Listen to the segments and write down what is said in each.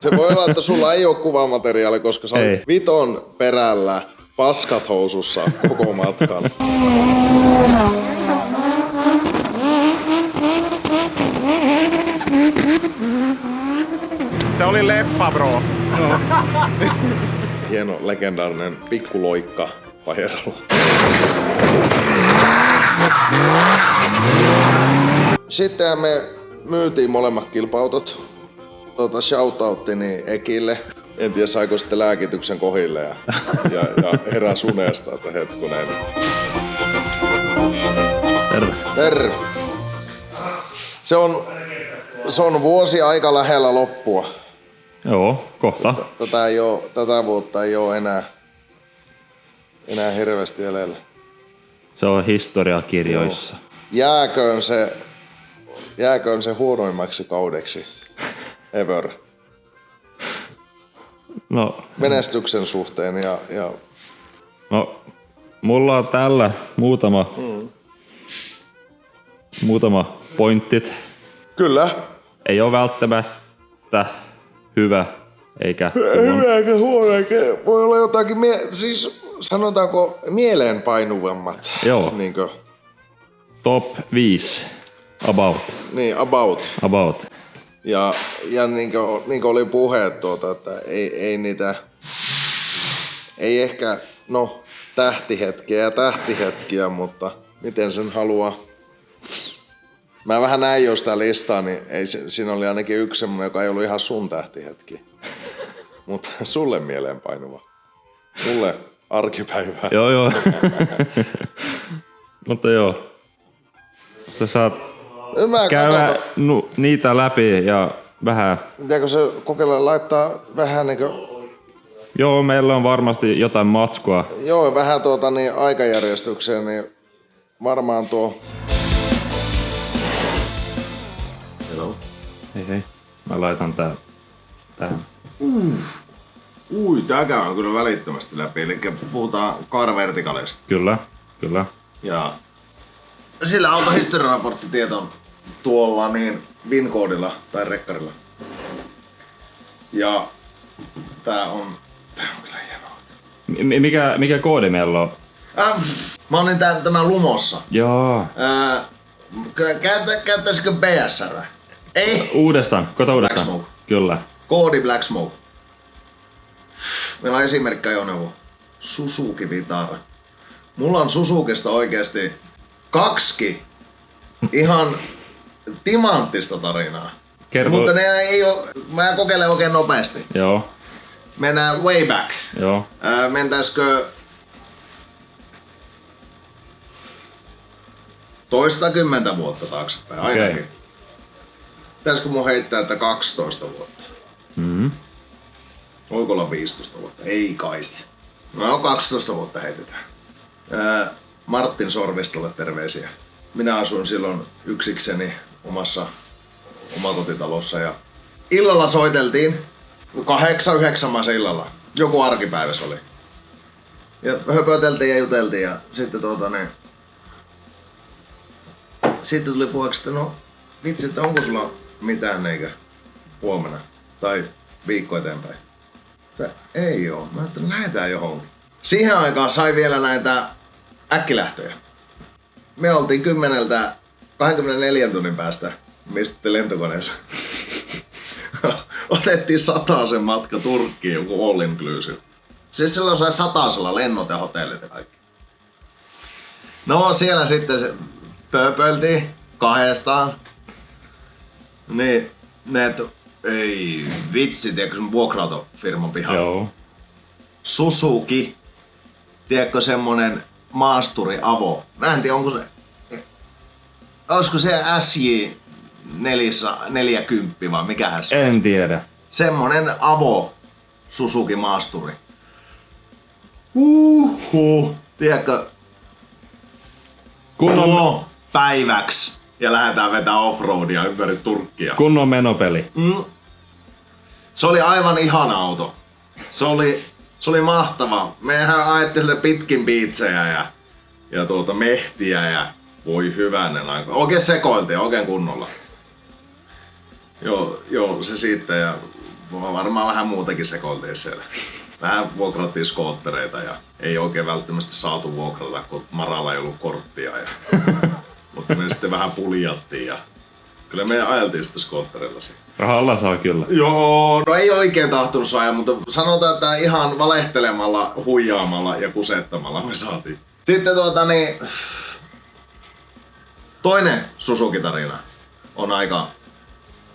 Se voi olla, että sulla ei ole kuvamateriaali, koska sä olet viton perällä paskat housussa koko matkan. Se oli leppa, bro. Hieno legendaarinen pikkuloikka Pajeralla. Sitten me myytiin molemmat kilpa-autot. Shoutouttini Ekille. En tiedä saiko sitten lääkityksen kohille ja heräs unesta, että hetkonen. Terve. Terve. Se on vuosi aika lähellä loppua. Joo, kohta. Tätä vuotta ei ole enää hirveästi jäljellä. Se on historiakirjoissa. Jääköön se huonoimmaksi kaudeksi ever. No, menestyksen suhteen ja... No, mulla on tällä muutama pointtit. Kyllä. Ei ole välttämättä hyvä eikä hyvä eikä huono, eikä voi olla jotakin siis sanotaanko mieleenpainuvammat. Joo. Niinkö? Top 5. About. Niin, about. Ja niin kuin oli puhe, että ei niitä, ei ehkä, no tähtihetkiä, mutta miten sen haluaa. Mä vähän näin jo sitä listaa, niin siinä oli ainakin yksi semmoinen, joka ei ollut ihan sun tähtihetki. Mutta sulle mieleenpainuva. Mulle arkipäivää. Joo. Mutta joo. Sä saat käydä niitä läpi ja vähän... Pitääkö se kokeilla laittaa vähän niinkö... Joo, meillä on varmasti jotain matskua. Joo, vähän aikajärjestykseen, niin varmaan tuo... Hello. Hei. Mä laitan tähän. Tää käy kyllä välittömästi läpi, eli puhutaan car verticalista. Kyllä. Ja sillä autohistoriaraporttitieto on tuolla niin VIN-koodilla tai rekkarilla. Ja tää on kyllä hienoa. Mikä koodi meillä on? Mä olin tämän Lumossa. Joo. Käyttäisikö BSR? Ei. Uudestaan. Black Smoke. Kyllä. Koodi Black Smoke. Meillä on esimerkkiajoneuvo. Suzuki Vitara. Mulla on Suzukista oikeesti 2 ihan timanttista tarinaa. Kerro. Mutta ne ei oo, mä kokeilen oikein nopeasti. Joo. Mennään way back. Joo. Mentäisikö toistakymmentä vuotta taaksepäin ainakin. Okay. Pitäisikö mun heittää, että 12 vuotta? Mm-hmm. Voiko olla 15 vuotta? Ei kai. No 12 vuotta heitetään. Martin Sorvistolle terveisiä. Minä asuin silloin yksikseni omassa omakotitalossa ja illalla soiteltiin. 8-9 maissa illalla. Joku arkipäivä se oli. Ja höpöteltiin ja juteltiin ja sitten sitten tuli puheeksi, että no vitsi, että onko sulla mitään eikä huomenna tai viikko eteenpäin. Ei oo. Mä ajattelin, lähdetään johonkin. Siihen aikaan sai vielä näitä äkkilähtöjä. Me oltiin 24 tunnin päästä, mistä lentokoneessa. Otettiin 100 matka Turkkiin, joku all inclusive. Siis silloin sai 100 lennot ja hotellit ja kaikki. No siellä sitten se pöpöltiin 2. Niin, ei vitsi, tiedätkö sen vuokra-autofirman pihalla? Joo. Suzuki, tiedätkö semmonen maasturi Avo? Mä en tiedä, onko se... Olisiko se SJ 440 vai mikähän se? En tiedä. Semmonen Avo Suzuki maasturi. Tiedätkö? Kunnon päiväksi ja lähdetään vetää offroadia ympäri Turkkia. Kunnon menopeli. Se oli aivan ihana auto. Se oli mahtava. Mehän ajettiin pitkin biitsejä ja mehtiä ja voi hyvänen aika. Oikein sekoiltiin oikein kunnolla. Joo, se siitä ja varmaan vähän muutakin sekoiltiin siellä. Vähän vuokrattiin skoottereita ja ei oikein välttämättä saatu vuokrata, kun Maralla ei ollut korttia. Mutta me sitten vähän puljattiin ja kyllä me ajeltiin sitten skoottereilla siinä. Rahalla saa kyllä. Joo, no ei oikein tahtonut saada, mutta sanotaan, että ihan valehtelemalla, huijaamalla ja kusettamalla me saatiin. Sitten toinen Suzuki-tarina on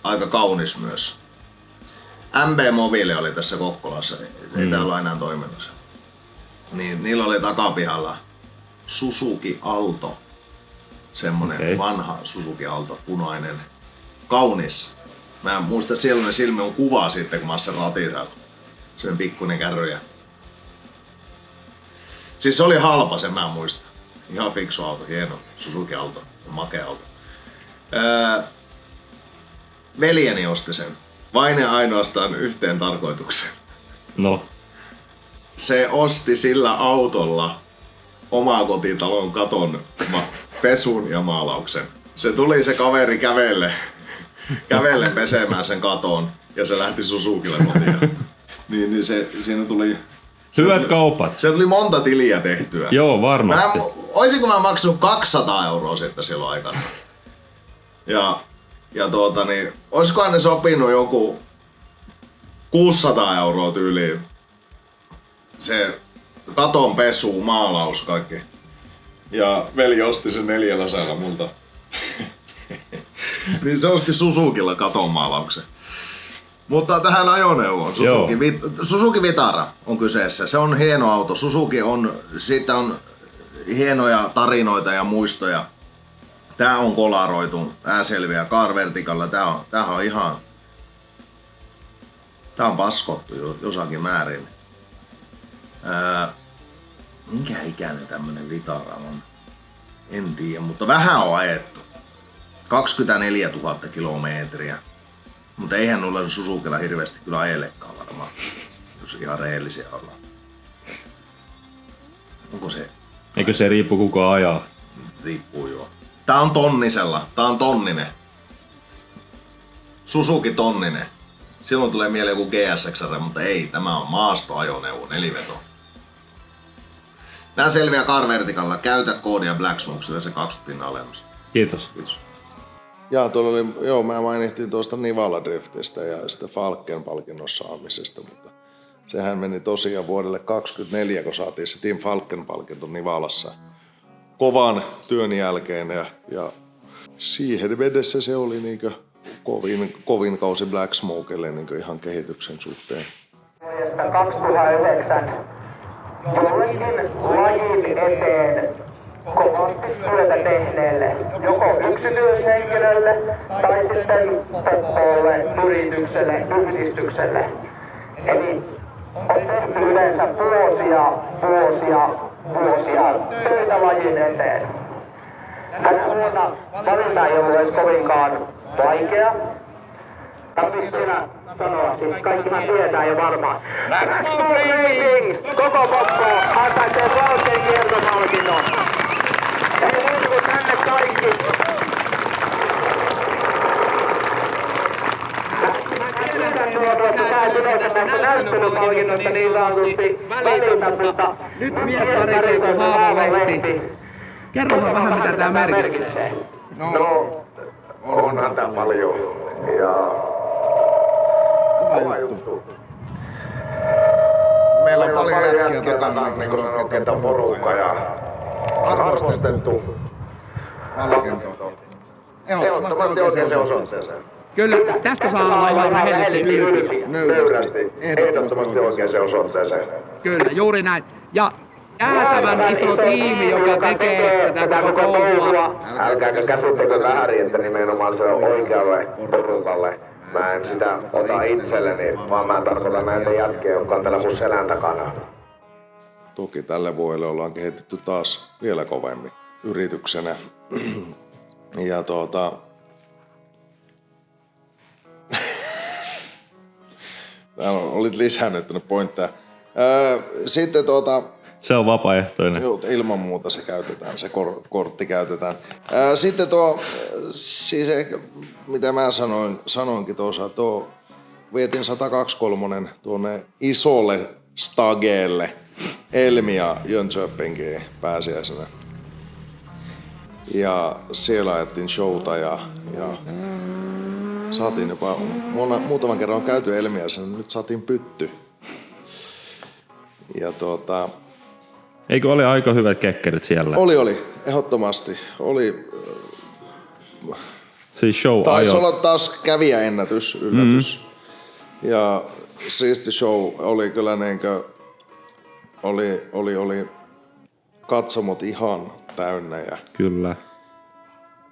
aika kaunis myös. MB Mobile oli tässä Kokkolassa, ei täällä ole enää toiminnassa. Niin, niillä oli takapihalla Suzuki Alto. Semmonen vanha Suzuki Alto, punainen, kaunis. Mä en muista silloin silmän kuvaa sitten, kun mä oon sen ratin saanut. Sen pikkuinen kärry. Siis se oli halpa, sen mä muistan. Ihan fiksu auto, hieno Suzuki Alto, makea auto. Veljeni osti sen. Vain ja ainoastaan yhteen tarkoitukseen. No. Se osti sillä autolla omakotitalon katon pesun ja maalauksen. Se tuli se kaveri kävelle pesemään sen katon ja se lähti Suzukille kotiin. niin siinä tuli... Hyvät kaupat. Se tuli monta tiliä tehtyä. Joo, varmasti. Oisinko mä maksanut 200 € sitten silloin aikana? Oiskohan ne sopinut joku 600 € tyyliin. Se katon pesu, maalaus, kaikki. Ja veli osti sen 400 multa. Niin se osti Suzukilla katon maalauksen. Mutta tähän ajoneuvoon, Suzuki Vitara on kyseessä. Se on hieno auto. Suzuki siitä on hienoja tarinoita ja muistoja. Tää on kolaroitu, tää selviää Car Verticalla. Tää on ihan... Tää on paskottu jossakin määrin. Minkä ikäinen tämmönen Vitara on? En tiedä, mutta vähän on ajettu. 24 000 kilometriä. Mutta eihän noilla Suzukilla hirveästi kyllä ajelekaan varmaan, jos ihan rehellisiä ollaan. Onko se? Eikö se riippu kuka ajaa? Riippuu joo. Tää on tonnisella. Tää on tonninen. Suzuki tonninen. Silloin tulee mieleen joku GSX-R, mutta ei. Tämä on maastoajoneuvo, neliveto. Nää selviää Car Verticalla. Käytä koodia Black Smokesille se 20% alennusta. Kiitos. Ja tuolla oli, mä mainittiin tuosta Nivala Driftistä ja sitä Falken-palkinnon saamisesta, mutta sehän meni tosiaan vuodelle 2024, kun saatiin se Team Falken-palkinto Nivalassa kovan työn jälkeen ja siihen mennessä se oli niinkö kovin kausi Black Smokelle niinkö ihan kehityksen suhteen. 2009 jollekin lajin eteen kovasti työtä tehneelle, joko yksityishenkilölle tai sitten poppoille, yritykselle, yhdistykselle. Eli on tehty yleensä vuosia töitä lajin eteen. Tänä vuonna valinta ei ollut edes kovinkaan vaikea. Tarvitsisi sanoa, siis kaikkihan tietää jo varmaan. Black Smoke Racing! Koko poppo ansaitsee Falken kiertopalkinnon. Ei muuta kuin tänne kaikki. Mä tiedän että sä et yleensä näistä näyttelypalkinnoista niin sanotusti välitä, mutta nyt mies varisee kuin haavalehti. Kerrohan vähän mitä tää merkitsee. No, onhan tää paljon. Ja... Meillä on paljon jätkiä takana, niin kuin sanoo, porukka ja arvostettu palkinto. Ehdottomasti oikein osoitteeseen. Kyllä, tästä saa olla ihan rehellisesti ylpeä. Nöyrästi. Ehdottomasti oikein osoitteeseen. Kyllä, juuri näin. Ja jäätävän iso tiimi, joka tekee tätä koko koulua. Älkääkä käsittekö väärin, että nimenomaan se on oikealle porukalle. Mä en sitä ota itselleni, vaan mä tarkoitan näitä jätkiä, jotka on täällä mun selän takana. Toki tälle vuodelle ollaan kehitetty taas vielä kovemmin yrityksenä. Ja täällä olit lisännyt tänne pointteja. Sitten Se on vapaaehtoinen. Joo, ilman muuta se käytetään, se kortti käytetään. Sitten siis ehkä, mitä mä sanoinkin tuossa, vietin 123 tuonne isolle stageelle Elmia Jönköpingiin pääsiäisenä. Ja siellä ajettiin showta ja saatiin jopa, muutaman kerran on käyty Elmiässä, nyt saatiin pytty. Ja Eikö ole aika hyvät kekkerit siellä? Oli, ehdottomasti. Oli. Siis show Taisi olla taas kävijäennätys, yllätys. Ja siisti show oli kyllä niinkö, oli katsomot ihan täynnä. Kyllä.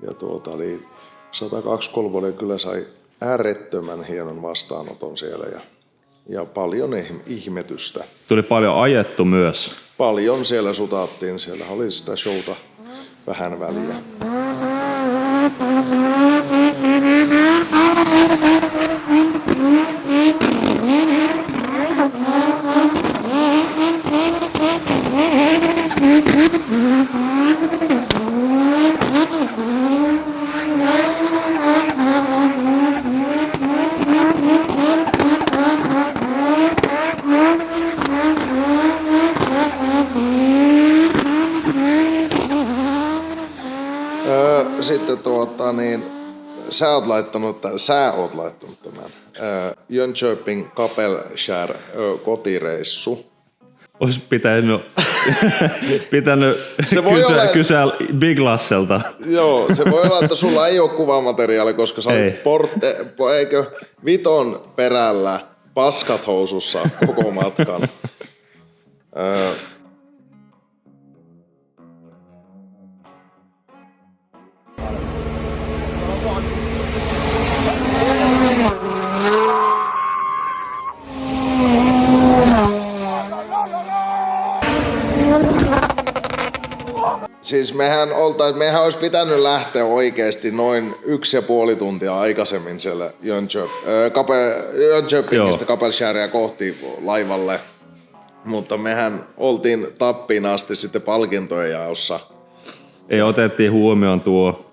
Ja oli 123 kyllä sai äärettömän hienon vastaanoton siellä ja paljon ihmetystä. Tuli paljon ajettu myös. Paljon siellä sutattiin, siellä oli sitä showta vähän väliä. Sitten sä oot laittanut tämän Jönköping Kapellskär kotireissu. Olisi pitänyt Se voi kysyä Big Lasselta. Joo, se voi olla, että sulla ei ole kuvamateriaalia, koska sä olit eikö Viton perällä paskat housussa koko matkan. Siis mehän olisi pitänyt lähteä oikeesti noin 1,5 tuntia aikaisemmin siellä Jönköpingistä Kapellskäriä kohti laivalle. Mutta mehän oltiin Tappiin asti sitten palkintojen jaossa. Ei otettiin huomioon tuo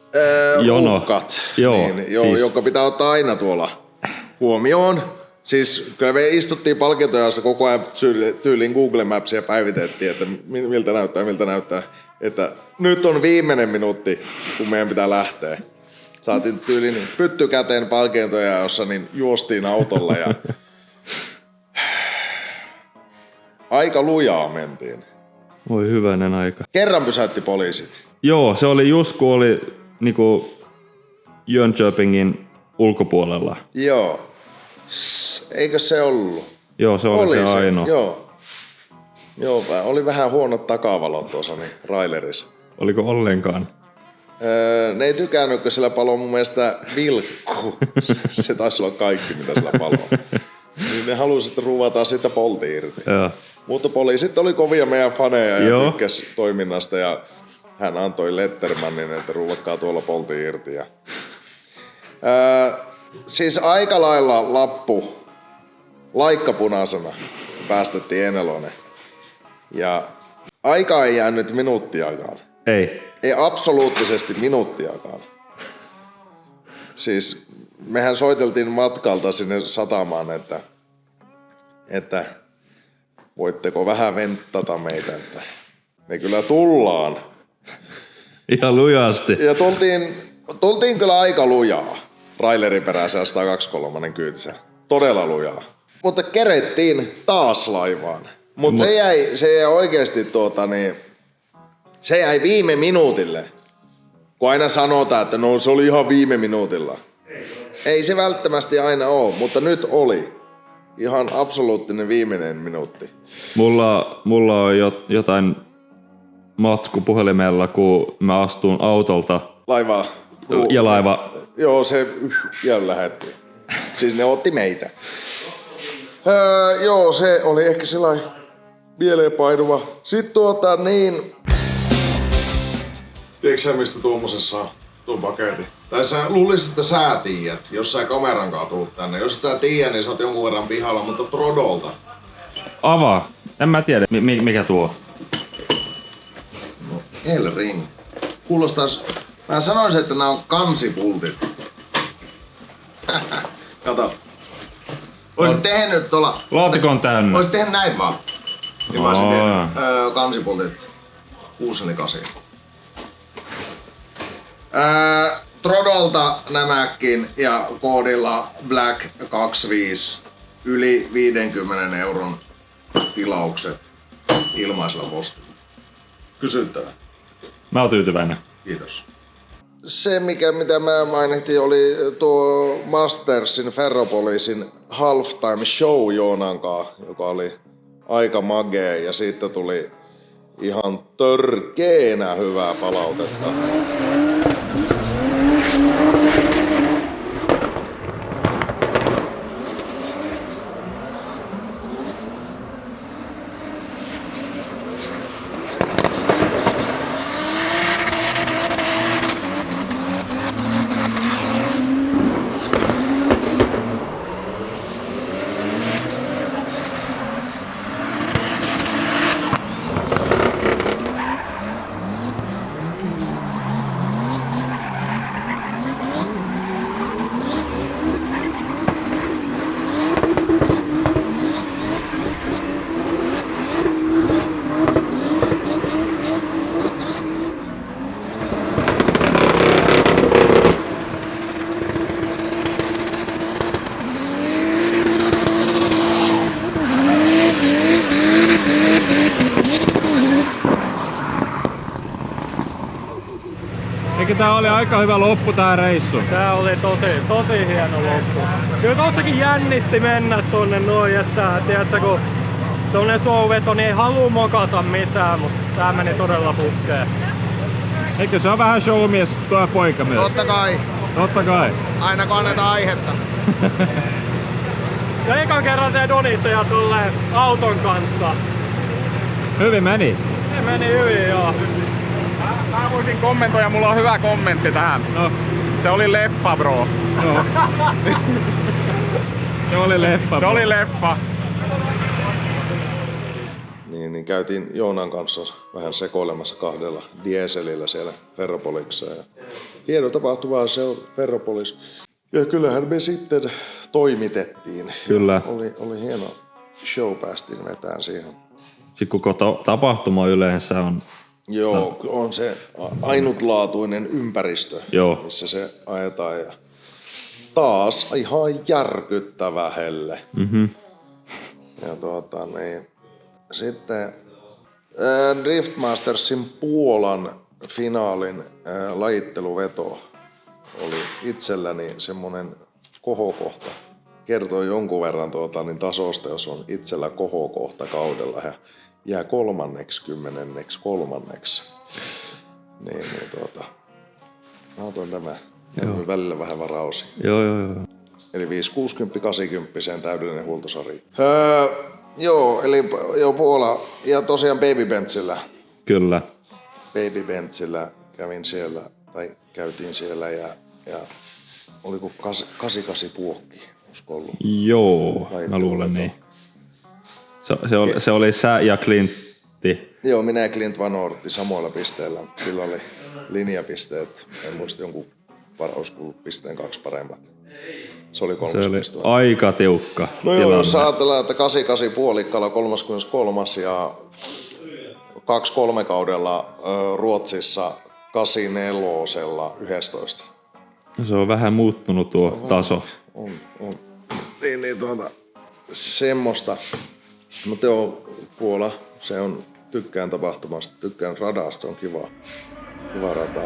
jono. Ruuhkat, Siis. joka pitää ottaa aina tuolla huomioon. Siis kyllä me istuttiin palkintojaossa koko ajan tyyliin Google Mapsia päivitettiin, että miltä näyttää. Että nyt on viimeinen minuutti, kun meidän pitää lähteä. Saatiin tyyliin pytty käteen palkintojaossa, niin juostiin autolla ja aika lujaa mentiin. Voi hyvänen aika. Kerran pysäytti poliisit. Joo, se oli just kun oli niinku Jönköpingin ulkopuolella. Joo. Eikö se ollut? Joo, se oli se ainoa. Joo, oli vähän huonot takavalot tuossa niin railerissa. Oliko ollenkaan? Ne ei tykännyt, kun siellä paloi mun mielestä vilkku. Se taisi olla kaikki, mitä siellä paloi. Niin ne halusivat ruuvata sitä polti irti. Joo. Mutta poliisit oli kovia meidän faneja ja tykkäs toiminnasta ja hän antoi Lettermanin, että ruuvatkaa tuolla polti irti. Ja siis aika lailla lappu, laikka punaisena, päästettiin Enelonen. Ja aika ei jäänyt minuuttiakaan. Ei absoluuttisesti minuuttiakaan. Siis mehän soiteltiin matkalta sinne satamaan, että voitteko vähän venttata meitä, että me kyllä tullaan. Ihan lujasti. Ja tultiin kyllä aika lujaa. Railerin perässä 123 kyytissä. Todella lujaa. Mutta kerettiin taas laivaan. Mutta se jäi oikeesti se jäi viime minuutille. Kun aina sanotaan, että no se oli ihan viime minuutilla. Ei se välttämättä aina ole, mutta nyt oli. Ihan absoluuttinen viimeinen minuutti. Mulla on jotain matsku puhelimella, kun mä astun autolta. Laiva. Ja laiva. Joo, se ja lähetti. Siis ne otti meitä. Joo, se oli ehkä sellainen mieleenpainuva. Sitten tiedätkö sä, mistä tuommoisessa saa tuon paketin? Tai sä luulisit, että sä tiedät, jos sä kameran kanssa tuut tänne. Jos et sä tiedä, niin sä oot jonkun verran pihalla, mutta Trodolta. Avaa. En mä tiedä, mikä tuo. No, L-Ring. Kuulostais... Mä sanoisin, että nämä on kansipultit. Kato. Olisit tehnyt tuolla... Laatikon täynnä. Olisit tehnyt näin vaan. Niin mä olisin Oo. tehnyt kansipultit 6 eli 8. Trodolta nämäkin ja koodilla Black25 yli 50 euron tilaukset ilmaisella postilla. Kysyttävä. Mä oon tyytyväinen. Kiitos. Se, mitä mä mainittiin, oli tuo Mastersin Ferropolisin Halftime Show Joonankaan, joka oli aika magee ja siitä tuli ihan törkeenä hyvää palautetta. Eikö tää oli aika hyvä loppu tää reissu? Tää oli tosi hieno loppu. Kyllä tossakin jännitti mennä tonne noin, että tiedätkö, kun tonne showveto, niin ei halua mokata mitään, mutta tää meni todella putkeen. Eikö se on vähän showmies tuo poika myös? Totta kai, Totta kai. aina kun annetaan aihetta. Ja ekan kerran tein donitseja tolleen auton kanssa. Hyvin meni. Se meni hyvin, joo. Mä voisin kommentoida, mulla on hyvä kommentti tähän. No, Se oli leffa, bro. no. Se oli leffa. Se oli leffa. Niin käytiin Joonan kanssa vähän sekoilemassa 2 dieselillä siellä Ferropoliksessa. Ja hieno tapahtuma se on Ferropolis. Ja kyllähän me sitten toimitettiin. Kyllä. Oli hieno show, päästiin vetään siihen. Sitten koko tapahtuma yleensä on... Joo, on se ainutlaatuinen ympäristö, Joo. missä se ajetaan. Ja taas ihan järkyttävä helle. Mhm. Ja niin. Sitten Driftmastersin Puolan finaalin lajitteluveto oli itselläni semmonen kohokohta. Kertoo jonkun verran niin tasosta, jos on itsellä kohokohta kaudella ja jää 30. Niin, mä otan tämä. Ja välillä vähän varausi. Joo. Eli 560-80 täydellinen huoltosarja. Joo, eli Puola ja tosiaan Baby Bentzillä. Kyllä. Baby Bentzillä käytiin siellä ja oliko 88 puokki, olisiko ollut? Joo, mä luulen niin. Se oli sä ja Clintti. Joo, minä ja Clint Van Orti samoilla pisteillä. Sillä oli linjapisteet, en muista jonkun olisiko pisteen 2 paremmat. Se oli 30 Se oli aika tiukka No joo, tilanne. jos ajatellaan, että 88 puolikkaalla 33 ja 2-3 kaudella Ruotsissa 84 11. Se on vähän muuttunut tuo taso. On. Niin, semmoista. Mutta joo, Puola, se on, tykkään tapahtumasta, tykkään radasta, se on kiva rata.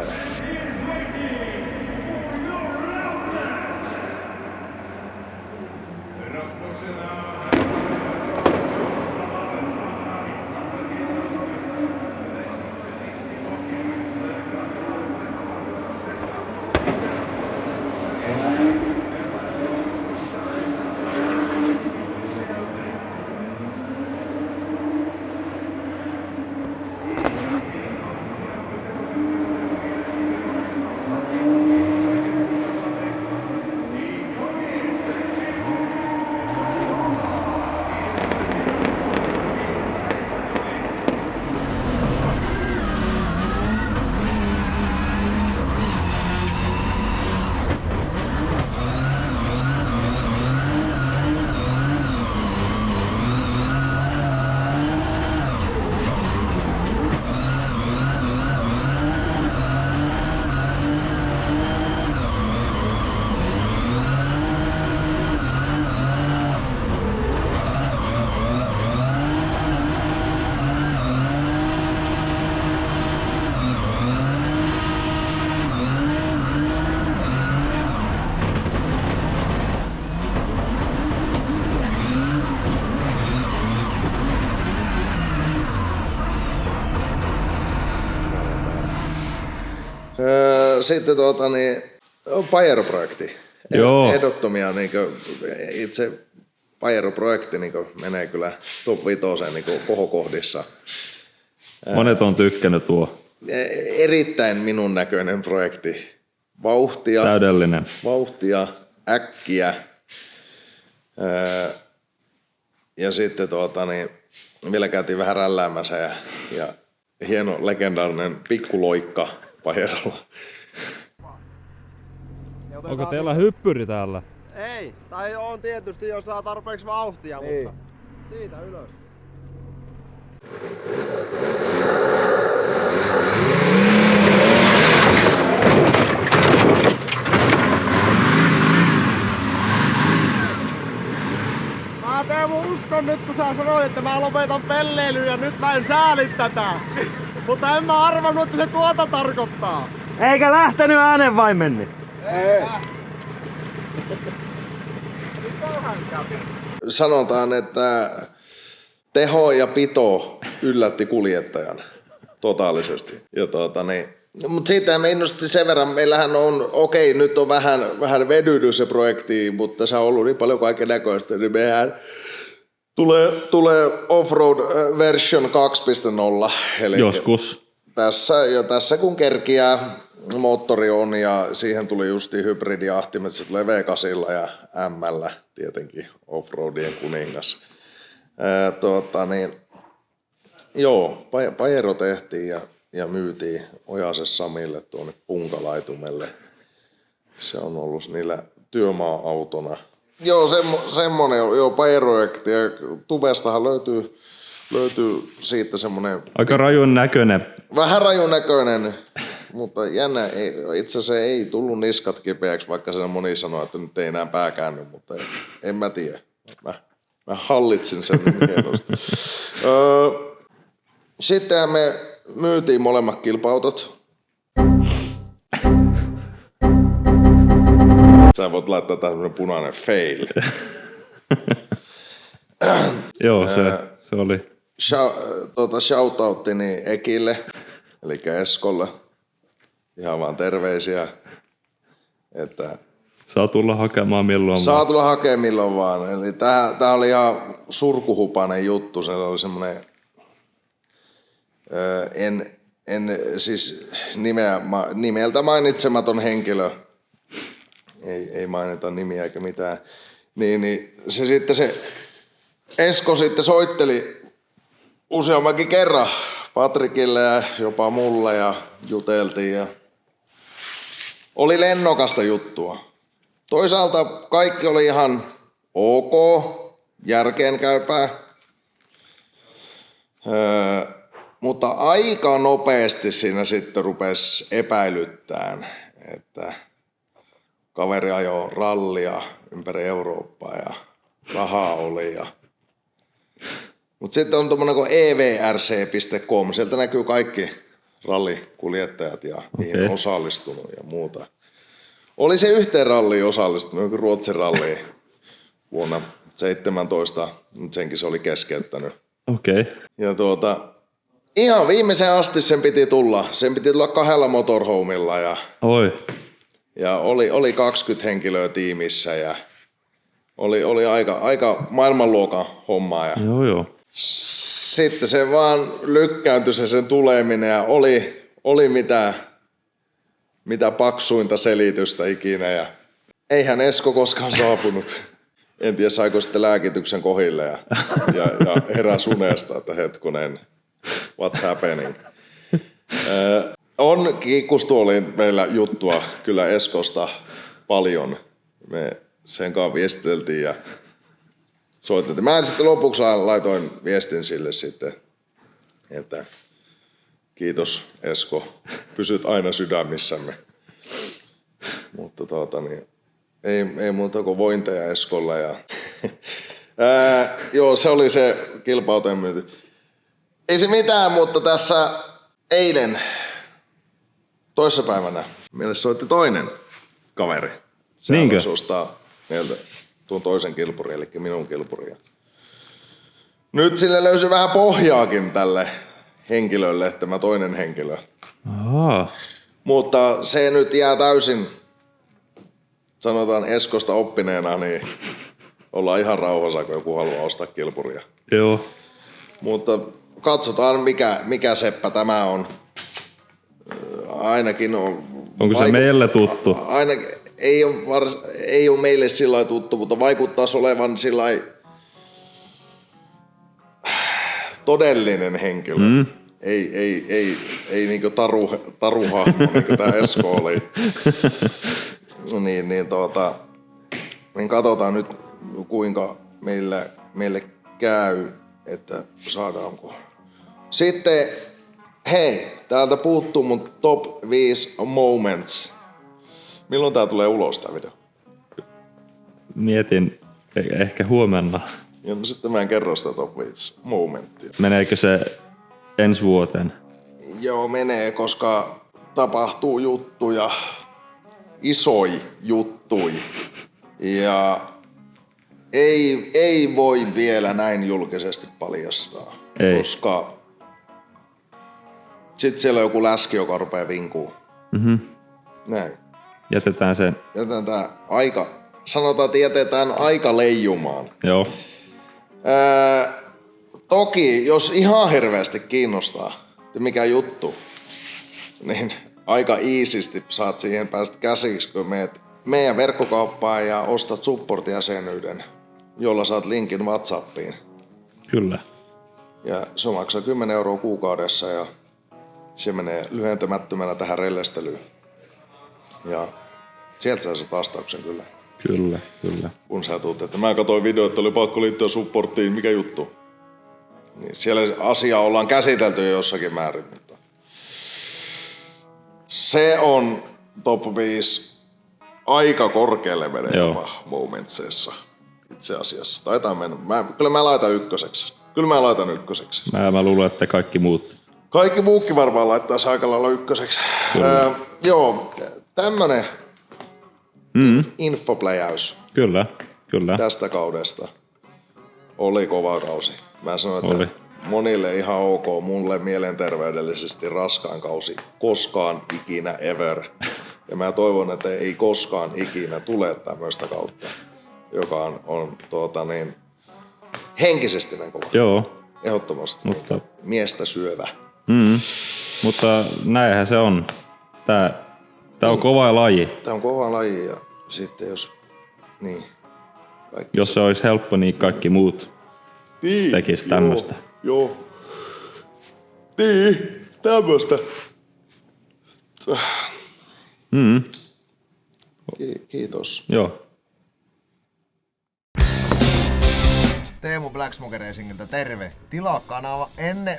Sitten Pajero-projekti. Joo. Ehdottomia itse Pajero-projekti menee kyllä top 5 kohokohdissa. Monet on tykkännyt tuo. Erittäin minun näköinen projekti. Täydellinen. Vauhtia, äkkiä. Ja sitten vielä käytiin vähän rälläämässä ja hieno legendaarinen pikkuloikka Pajerolla. Onko teillä hyppyri täällä? Ei, tai on tietysti jos saa tarpeeksi vauhtia, mutta siitä ylös. Mä Teemu uskon nyt kun sä sanoit, että mä lopetan pelleilyn ja nyt mä en sääli tätä. Mutta en mä arvannut, että se tuota tarkoittaa. Eikä lähtenyt äänenvaimenni. Ei. Sanotaan, että teho ja pito yllätti kuljettajan totaalisesti. Mutta siitä me innosti sen verran, meillähän on, nyt on vähän vedynyt se projekti, mutta se on ollut niin paljon kaiken näköistä, niin mehän tulee offroad version 2.0. Eli joskus. Tässä kun kerkiää, moottori on ja siihen tuli justiin hybridiahtimet, se tulee V8 ja M:llä tietenkin offroadien kuningas. Pajero tehtiin ja myytiin Ojasen Samille tuonne Punkalaitumelle. Se on ollut niillä työmaa-autona. Joo, semmonen Pajero-projekti ja Tubestahan löytyy siitä semmonen... Aika rajun näköinen. Vähän rajun näköinen, mutta jännä, itse asiassa ei tullut niskat kipeäksi, vaikka sen moni sanoi, että nyt ei enää pää käänny, mutta en mä tiedä. Mä hallitsin sen hienosti. Sitten me myytiin molemmat kilpa-autot. Sä voit laittaa tämmönen punainen fail. Joo, se oli. Shoutouttini Ekille, eli Eskolle. Ihan vaan terveisiä, että saa tulla hakemaan milloin saa vaan. tulla hakemaan milloin vaan. Eli tää oli ihan surkuhupainen juttu. Se oli semmonen, siis nimeltä mainitsematon henkilö. Ei mainita nimiä eikä mitään. Niin se Esko sitten soitteli useammankin kerran Patrikille ja jopa mulle ja juteltiin ja oli lennokasta juttua. Toisaalta kaikki oli ihan ok, järkeenkäypää, mutta aika nopeasti siinä sitten rupesi epäilyttämään, että kaveri ajoi rallia ympäri Eurooppaa ja rahaa oli. Mutta sitten on tuommoinen kuin evrc.com, sieltä näkyy kaikki rallikuljettajat ja niihin osallistunut ja muuta. Oli se yhteen ralliin osallistunut, joku Ruotsin ralliin vuonna 2017, mutta senkin se oli keskeyttänyt. Okei. Ja ihan viimeisen asti sen piti tulla 2 motorhomella ja oli 20 henkilöä tiimissä ja oli aika maailmanluokan hommaa. Ja Joo. sitten se vaan lykkääntyi sen tuleminen ja oli mitä paksuinta selitystä ikinä ja eihän Esko koskaan saapunut. En tiedä saiko sitten lääkityksen kohille ja heräsi unesta, että hetkonen, what's happening. On kiikkustuoliin meillä juttua kyllä Eskosta paljon. Me sen kanssa viestiteltiin ja soitettiin. Mä sitten lopuksi laitoin viestin sille sitten, että kiitos Esko, pysyt aina sydämissämme. Mutta ei muuta kuin vointeja Eskolle. Ja joo, se oli se kilpa-autojen myynti. Ei se mitään, mutta tässä eilen toissapäivänä meille soitti toinen kaveri. Niinkö? Se ostaa meiltä tuon toisen kilpurin, eli minun kilpuria. Nyt sille löysi vähän pohjaakin tälle henkilölle, tämä toinen henkilö. Aha. Mutta se nyt jää täysin, sanotaan Eskosta oppineena, niin ollaan ihan rauhassa, kun joku haluaa ostaa kilpuria. Joo. Mutta katsotaan, mikä seppä tämä on. Ainakin on... Onko se meille tuttu? Ainakin ei ole meille sillä lailla tuttu, mutta vaikuttaisi olevan sillä lailla todellinen henkilö. Ei niinku taruhahmo, niinku tää Esko oli. niin katsotaan nyt, kuinka meille käy, että saadaanko. Sitten, hei, täältä puuttuu mun top 5 moments. Milloin tää tulee ulos tää video? Mietin ehkä huomenna. Ja sitten mä en kerro sitä top 5 momenttia. Meneekö se ensi vuoteen? Joo, menee, koska tapahtuu juttuja, isoi juttui. Ja ei voi vielä näin julkisesti paljastaa. Ei. Koska sit siellä on joku läski, joka rupeaa vinkuu. Näin. Jätetään se. Jätetään tää aika, sanotaan, että jätetään aika leijumaan. Joo. Toki, jos ihan hirveästi kiinnostaa, että mikä juttu, niin aika iisisti saat siihen päästä käsiksi, kun meet meidän verkkokauppaan ja ostat support-jäsenyyden, jolla saat linkin WhatsAppiin. Kyllä. Ja se maksaa 10 € kuukaudessa ja se menee lyhentämättömänä tähän rellestelyyn. Ja sieltä sä saat vastauksen kyllä. Kyllä. Kun sä tuut, että mä katsoin video, että oli pakko liittyä supporttiin, mikä juttu? Niin siellä asia ollaan käsitelty jo jossakin määrin, mutta se on top 5 aika korkealle menee jopa momentseissa itse asiassa. Taitaa mennä. Kyllä mä laitan ykköseksi. Mä luulen, että kaikki muut. Kaikki muukin varmaan laittaisi aika lailla ykköseksi. Joo, tämmönen infopläjäys. Kyllä. Tästä kaudesta oli kova kausi. Mä sanoin, että monille ihan ok, mulle mielenterveydellisesti raskain kausi koskaan ikinä ever. Ja mä toivon, että ei koskaan ikinä tule tämmöistä kautta, joka on henkisesti näin kova. Joo. Ehdottomasti. Mutta miestä syövä. Mutta näinhän se on. Tää on kova laji. Tää on kova laji ja sitten jos... Niin. Jos se olisi helppo, niin kaikki muut tekis tämmöstä. Joo. Niin, tämmöstä. Kiitos. Joo. Teemu Black Smoke Racingiltä terve. Tilaa kanava ennen...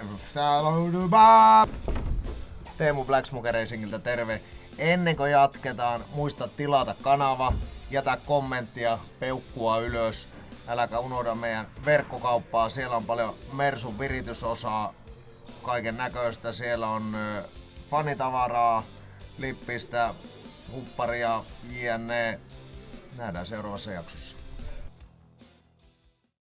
Teemu Black Smoke Racingiltä terve. Ennen kuin jatketaan, muista tilata kanava, jätä kommenttia, peukkua ylös. Äläkä unohda meidän verkkokauppaa, siellä on paljon Mersun viritysosaa, kaiken näköistä. Siellä on fanitavaraa, lippistä, hupparia, jne. Nähdään seuraavassa jaksossa.